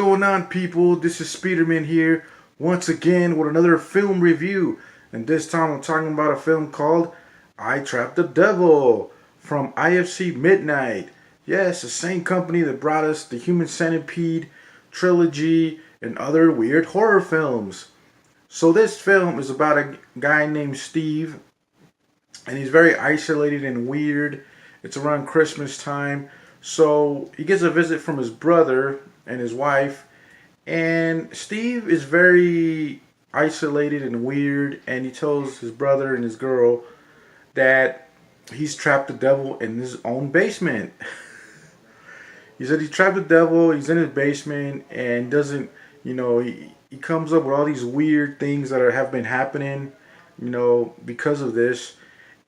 going on, people? This is Speederman here, once again with another film review. And this time I'm talking about a film called I Trapped the Devil from IFC Midnight. Yes, the same company that brought us the Human Centipede trilogy and other weird horror films. So this film is about a guy named Steve, and he's very isolated and weird. It's around Christmas time. So he gets a visit from his brother and his wife, and Steve is very isolated and weird, and he tells his brother and his girl that he's trapped the devil in his own basement. He said he trapped the devil, he's in his basement, and doesn't, he comes up with all these weird things that have been happening, because of this.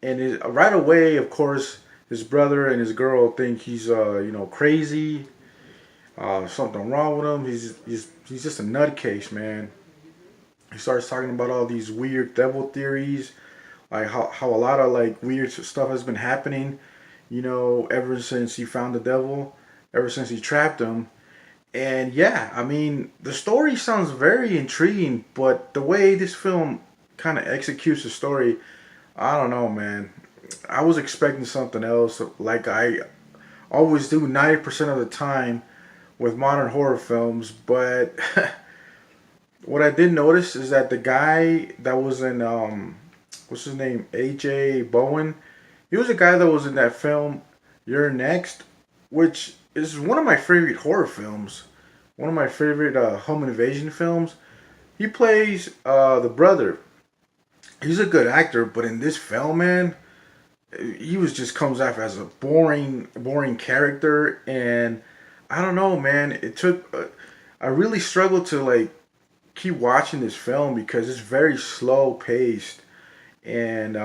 And right away, of course, his brother and his girl think he's, crazy. Something wrong with him. He's just a nutcase, man. He starts talking about all these weird devil theories, like how a lot of like weird stuff has been happening, ever since he found the devil, ever since he trapped him. And yeah, I mean, the story sounds very intriguing, but the way this film kind of executes the story, I don't know, man. I was expecting something else, like I always do 90% of the time with modern horror films. But what I did notice is that the guy that was in what's his name, AJ Bowen, he was a guy that was in that film You're Next, which is one of my favorite horror films, one of my favorite home invasion films. He plays the brother. He's a good actor, but in this film, man, he was just comes off as a boring character. And I don't know, man. It took. I really struggled to like keep watching this film because it's very slow paced, and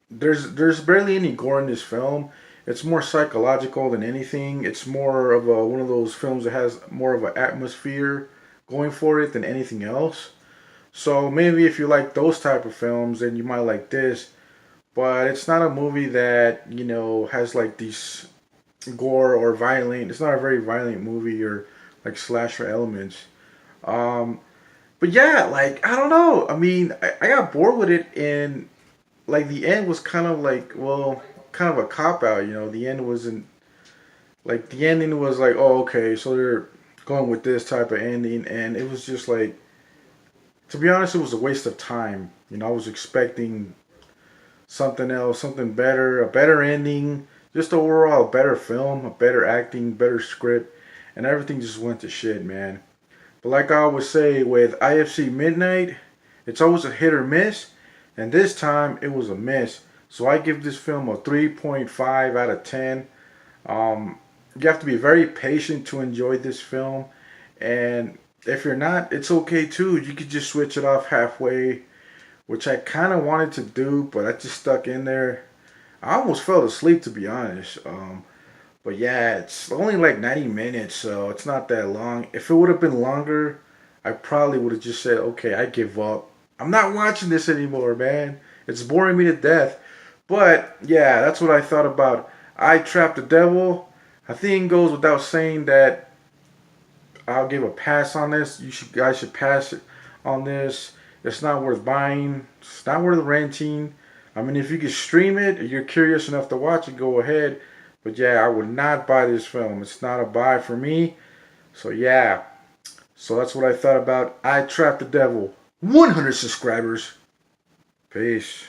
there's barely any gore in this film. It's more psychological than anything. It's more of one of those films that has more of an atmosphere going for it than anything else. So maybe if you like those type of films, then you might like this. But it's not a movie that has like these gore or violent. It's not a very violent movie or like slasher elements. Um, but yeah, like I don't know. I mean, I got bored with it, and like the end was kind of like, well, kind of a cop out. The end wasn't like the ending was like, oh, okay, so they're going with this type of ending, and it was just like, to be honest, it was a waste of time. I was expecting something else, something better, a better ending, just overall a better film, a better acting, better script, and everything just went to shit, man. But like I always say with IFC Midnight, it's always a hit or miss, and this time it was a miss. So I give this film a 3.5 out of 10. You have to be very patient to enjoy this film, and if you're not, it's okay too. You could just switch it off halfway, which I kind of wanted to do, but I just stuck in there. I almost fell asleep, to be honest. But yeah, it's only like 90 minutes, so it's not that long. If it would have been longer, I probably would have just said, okay, I give up. I'm not watching this anymore, man. It's boring me to death. But yeah, that's what I thought about I Trapped the Devil. I think it goes without saying that I'll give a pass on this. Guys should pass it on this. It's not worth buying. It's not worth renting. I mean, if you can stream it, or you're curious enough to watch it, go ahead. But yeah, I would not buy this film. It's not a buy for me. So yeah. So that's what I thought about I Trapped the Devil. 100 subscribers. Peace.